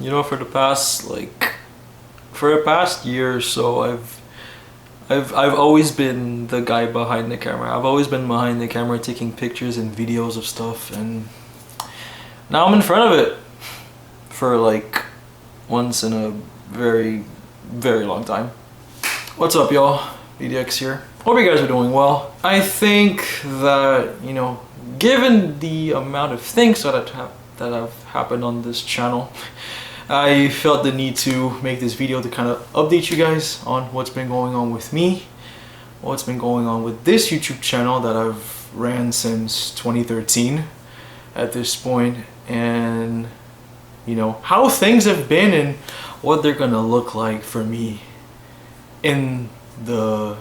You know, for the past year or so, I've always been the guy behind the camera. I've always been behind the camera taking pictures and videos of stuff, and now I'm in front of it for like once in a very, very long time. What's up, y'all? BDX here. Hope you guys are doing well. I think that, you know, given the amount of things that have happened on this channel, I felt the need to make this video to kind of update you guys on what's been going on with me, what's been going on with this YouTube channel that I've ran since 2013 at this point, and you know, how things have been and what they're gonna look like for me in the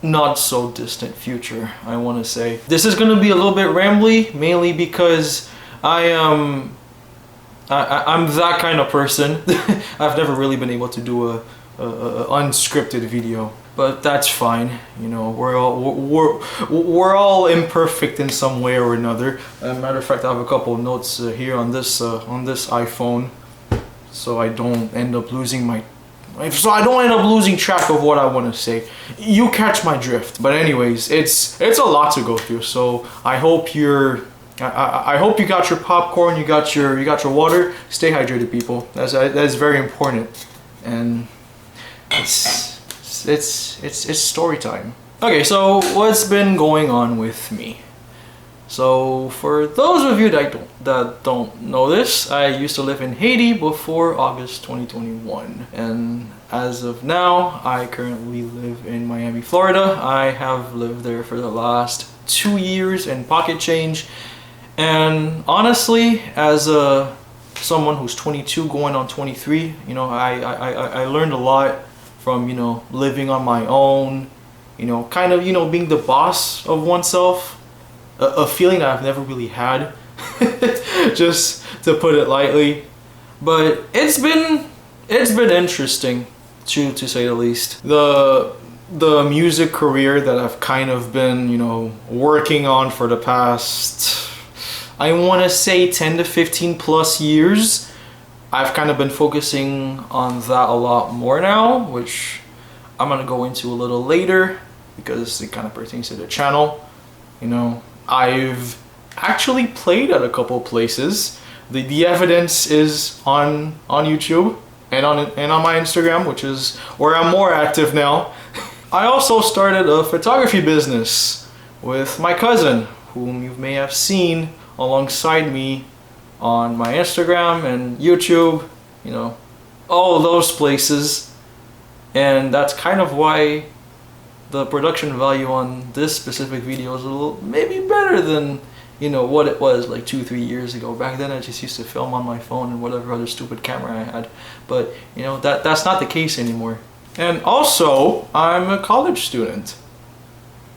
not so distant future, I want to say. This is gonna be a little bit rambly, mainly because I'm that kind of person. I've never really been able to do a unscripted video, but that's fine. You know, we're all imperfect in some way or another. As a matter of fact, I have a couple of notes here on this iPhone, so I don't end up losing track of what I want to say. You catch my drift. But anyways, it's a lot to go through. So I hope I hope you got your popcorn, you got your water. Stay hydrated, people. That's very important. And it's story time. Okay, so what's been going on with me? So for those of you that don't know this, I used to live in Haiti before August 2021, and as of now, I currently live in Miami, Florida. I have lived there for the last 2 years in pocket change, and honestly, as someone who's 22 going on 23, you know, I learned a lot from, you know, living on my own, you know, kind of, you know, being the boss of oneself. A feeling that I've never really had, just to put it lightly. But it's been interesting, to say the least. The music career that I've kind of been, you know, working on for the past, I want to say 10 to 15 plus years, I've kind of been focusing on that a lot more now, which I'm gonna go into a little later because it kind of pertains to the channel. You know, I've actually played at a couple places. The evidence is on YouTube and on my Instagram, which is where I'm more active now. I also started a photography business with my cousin, whom you may have seen alongside me on my Instagram and YouTube, you know, all those places. And that's kind of why the production value on this specific video is a little maybe better than, you know, what it was like 2-3 years ago. Back then I just used to film on my phone and whatever other stupid camera I had, but you know, that's not the case anymore. And also, I'm a college student.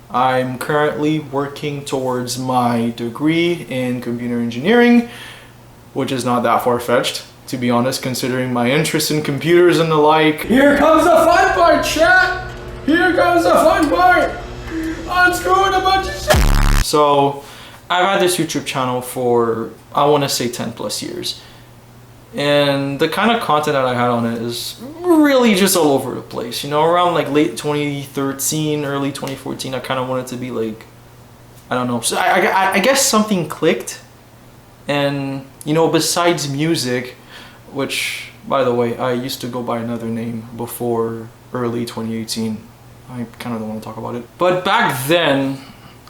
I'm currently working towards my degree in computer engineering, which is not that far-fetched, to be honest, considering my interest in computers and the like. Here comes the fun part, chat! Here comes the fun part! Unscrewing a bunch of shit! So, I've had this YouTube channel for, I want to say 10 plus years. And the kind of content that I had on it is really just all over the place. You know, around like late 2013, early 2014, I kind of wanted to be like, I don't know. So I guess something clicked. And, you know, besides music, which, by the way, I used to go by another name before early 2018. I kind of don't want to talk about it. But back then,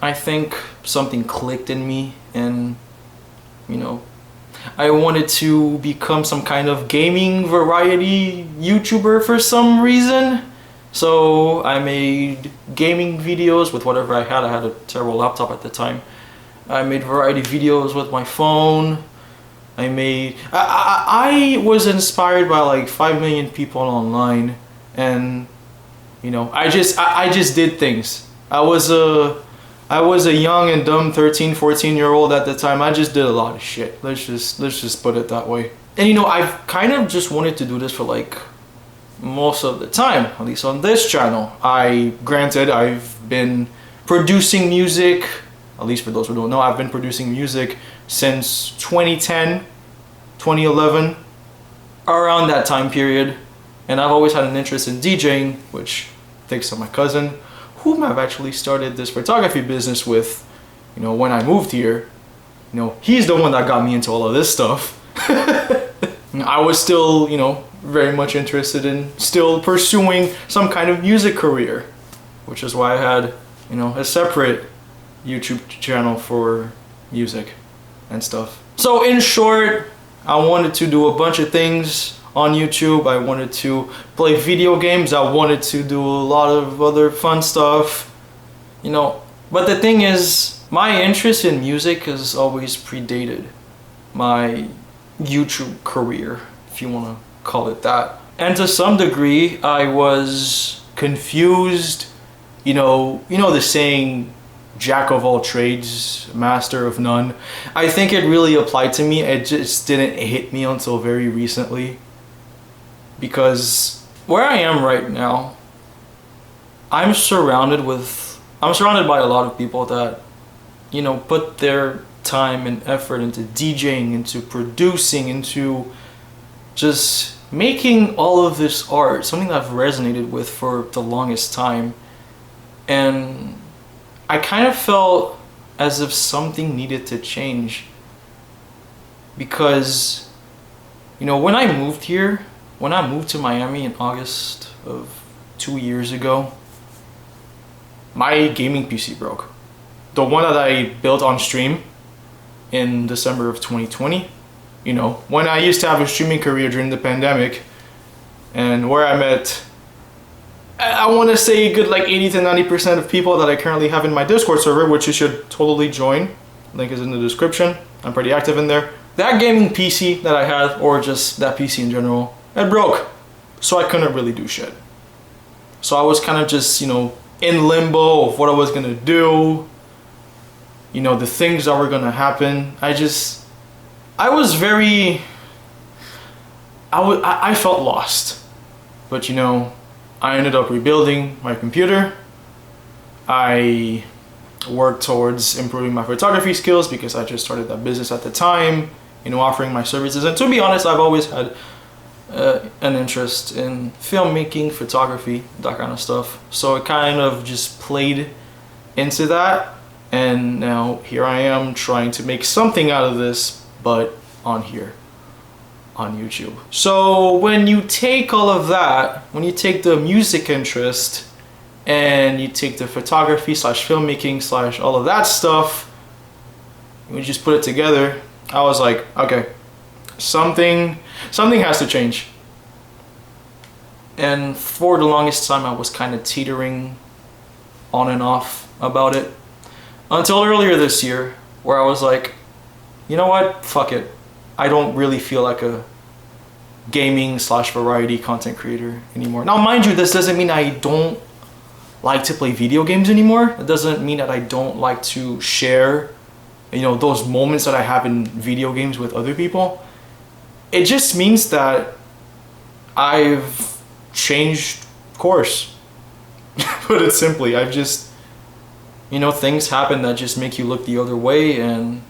I think something clicked in me, and, you know, I wanted to become some kind of gaming variety YouTuber for some reason. So I made gaming videos with whatever I had. I had a terrible laptop at the time. I made variety videos with my phone. I was inspired by like 5 million people online, and you know, I just did things. I was a young and dumb 13-14-year-old at the time. I just did a lot of shit. Let's just put it that way. And you know, I've kind of just wanted to do this for like most of the time, at least on this channel. Granted, I've been producing music, at least for those who don't know, I've been producing music since 2010, 2011. around that time period, and I've always had an interest in DJing, which thanks to my cousin, whom I've actually started this photography business with, you know, when I moved here. You know, he's the one that got me into all of this stuff. I was still, you know, very much interested in still pursuing some kind of music career, which is why I had, you know, a separate YouTube channel for music and stuff. So in short, I wanted to do a bunch of things on YouTube. I wanted to play video games. I wanted to do a lot of other fun stuff, you know. But the thing is, my interest in music has always predated my YouTube career, if you want to call it that. And to some degree, I was confused. You know the saying, jack of all trades, master of none. I think it really applied to me. It just didn't hit me until very recently. Because where I am right now, I'm surrounded by a lot of people that, you know, put their time and effort into DJing, into producing, into just making all of this art, something that I've resonated with for the longest time. And I kind of felt as if something needed to change, because, you know, when I moved to Miami in August of 2 years ago, my gaming PC broke. The one that I built on stream in December of 2020, you know, when I used to have a streaming career during the pandemic, and where I met, I want to say, good like 80 to 90% of people that I currently have in my Discord server, which you should totally join. Link is in the description. I'm pretty active in there. That gaming PC that I had, or just that PC in general, it broke. So I couldn't really do shit. So I was kind of just, you know, in limbo of what I was gonna do, you know, the things that were gonna happen. I felt lost. But, you know, I ended up rebuilding my computer. I worked towards improving my photography skills because I just started that business at the time, you know, offering my services. And to be honest, I've always had an interest in filmmaking, photography, that kind of stuff. So it kind of just played into that. And now here I am trying to make something out of this, but on YouTube. So when you take all of that, when you take the music interest and you take the photography / filmmaking / all of that stuff, when you just put it together, I was like, okay, something has to change. And for the longest time, I was kind of teetering on and off about it, until earlier this year, where I was like, you know what, fuck it. I don't really feel like a gaming / variety content creator anymore. Now, mind you, this doesn't mean I don't like to play video games anymore. It doesn't mean that I don't like to share, you know, those moments that I have in video games with other people. It just means that I've changed course. Put it simply, I've just, you know, things happen that just make you look the other way, and,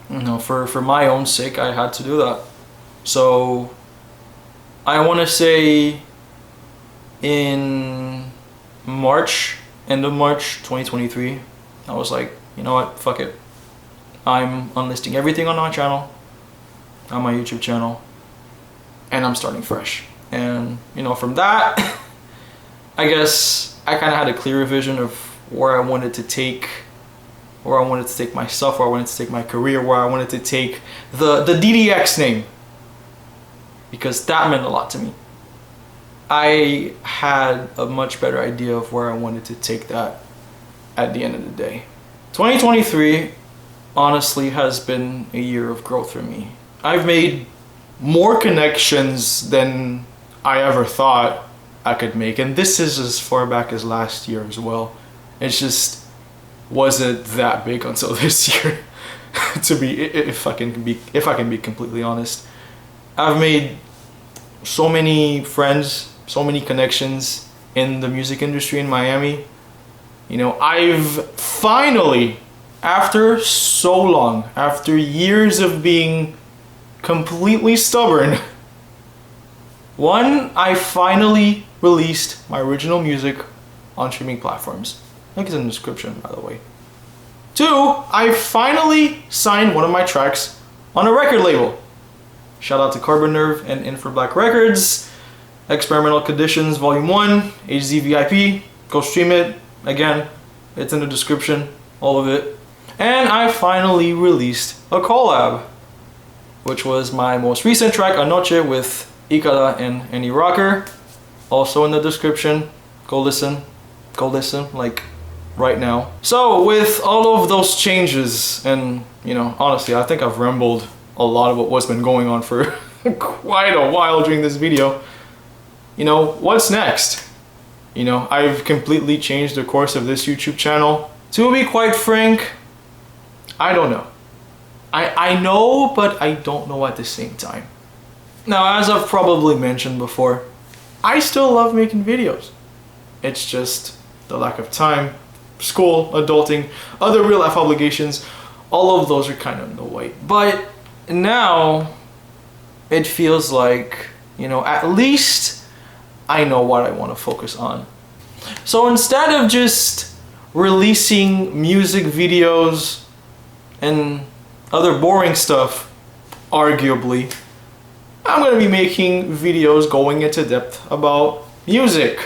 you know, for my own sake, I had to do that. So I want to say in March, end of March 2023, I was like, you know what, fuck it. I'm unlisting everything on my channel, on my YouTube channel, and I'm starting fresh. And, you know, from that, I guess I kind of had a clearer vision of where I wanted to take myself, where I wanted to take my career, where I wanted to take the DDX name, because that meant a lot to me. I had a much better idea of where I wanted to take that at the end of the day. 2023 honestly has been a year of growth for me. I've made more connections than I ever thought I could make, and this is as far back as last year as well. It just wasn't that big until this year. If I can be completely honest, I've made so many friends, so many connections in the music industry in Miami. You know, I've finally, after so long, after years of being completely stubborn, One, I finally released my original music on streaming platforms. Link is in the description, by the way. Two, I finally signed one of my tracks on a record label. Shout out to Carbon Nerve and Infra Black Records. Experimental Conditions Volume 1, HZ VIP. Go stream it. Again, it's in the description, all of it. And I finally released a collab, which was my most recent track, ANOCHE, with IKADA and ENIROKER. Also in the description. Go listen, like right now. So with all of those changes, and you know, honestly, I think I've rambled a lot about what's been going on for quite a while during this video. You know, what's next? You know, I've completely changed the course of this YouTube channel. To be quite frank, I don't know. I know, but I don't know at the same time. Now, as I've probably mentioned before, I still love making videos. It's just the lack of time, school, adulting, other real life obligations, all of those are kind of in the way. But now it feels like, you know, at least I know what I want to focus on. So instead of just releasing music videos and other boring stuff, arguably, I'm going to be making videos going into depth about music.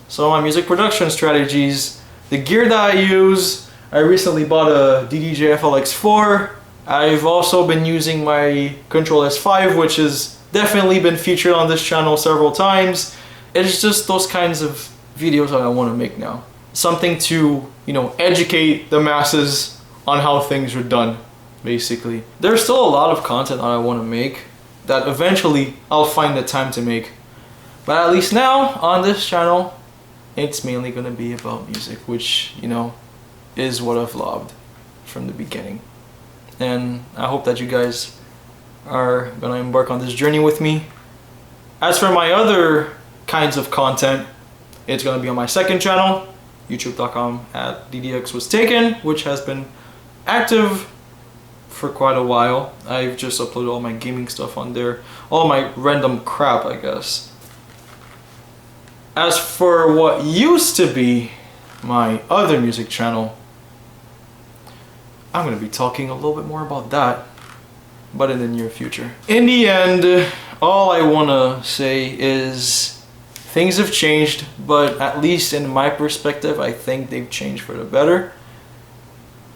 So my music production strategies, the gear that I use. I recently bought a DDJ FLX4. I've also been using my Control S5, which has definitely been featured on this channel several times. It's just those kinds of videos that I want to make now. Something to, you know, educate the masses on how things are done, basically. There's still a lot of content that I want to make that eventually I'll find the time to make. But at least now, on this channel, it's mainly going to be about music, which, you know, is what I've loved from the beginning. And I hope that you guys are going to embark on this journey with me. As for my other kinds of content, it's going to be on my second channel, youtube.com/ddxwastaken, which has been active for quite a while. I've just uploaded all my gaming stuff on there, all my random crap, I guess. As for what used to be my other music channel, I'm going to be talking a little bit more about that, but in the near future. In the end, all I want to say is things have changed, but at least in my perspective, I think they've changed for the better.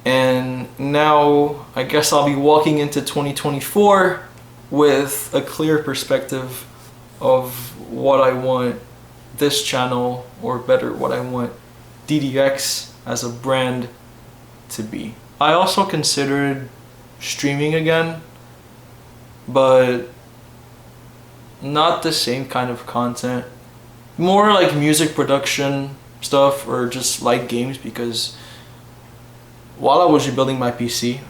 And now I guess I'll be walking into 2024 with a clear perspective of what I want this channel, or better, what I want DDX as a brand to be. I also considered streaming again, but not the same kind of content. More like music production stuff, or just light games, because while I was rebuilding my PC,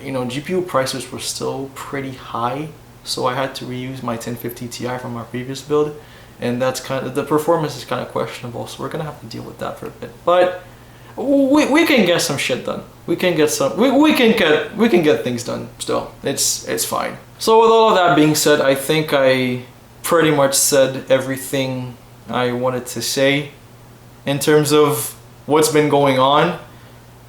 you know, GPU prices were still pretty high, so I had to reuse my 1050 Ti from my previous build, and that's kind of, the performance is kind of questionable, so we're gonna have to deal with that for a bit. But we can get some shit done. We can get some, we can get things done still. It's fine. So with all of that being said, I think I pretty much said everything I wanted to say in terms of what's been going on.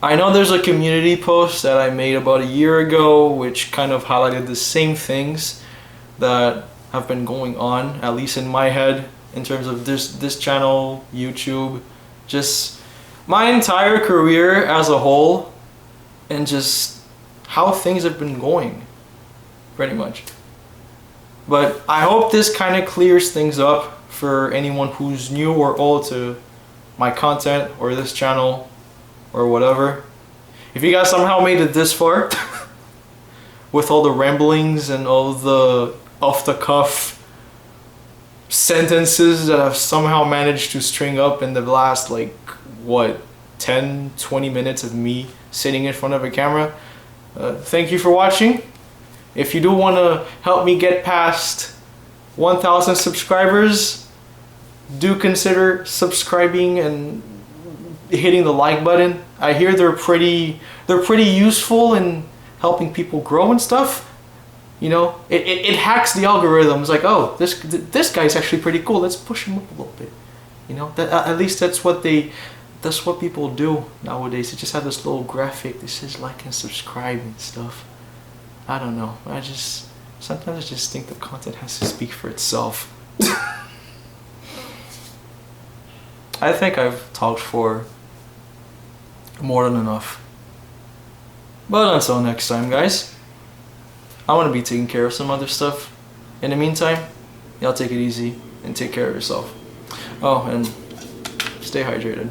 I know there's a community post that I made about a year ago which kind of highlighted the same things that have been going on, at least in my head, in terms of this channel, YouTube, just my entire career as a whole, and just how things have been going, pretty much. But I hope this kind of clears things up for anyone who's new or old to my content or this channel or whatever. If you guys somehow made it this far with all the ramblings and all the off-the-cuff sentences that I've somehow managed to string up in the last, like, what, 10-20 minutes of me sitting in front of a camera, thank you for watching. If you do want to help me get past 1,000 subscribers, do consider subscribing and hitting the like button. I hear they're pretty useful in helping people grow and stuff. You know, it hacks the algorithm. It's like, oh, this guy's actually pretty cool. Let's push him up a little bit. You know, that at least that's what people do nowadays. They just have this little graphic that says like and subscribe and stuff. I don't know. Sometimes I just think the content has to speak for itself. I think I've talked for more than enough. But until next time, guys, I want to be taking care of some other stuff. In the meantime, y'all take it easy and take care of yourself. Oh, and stay hydrated.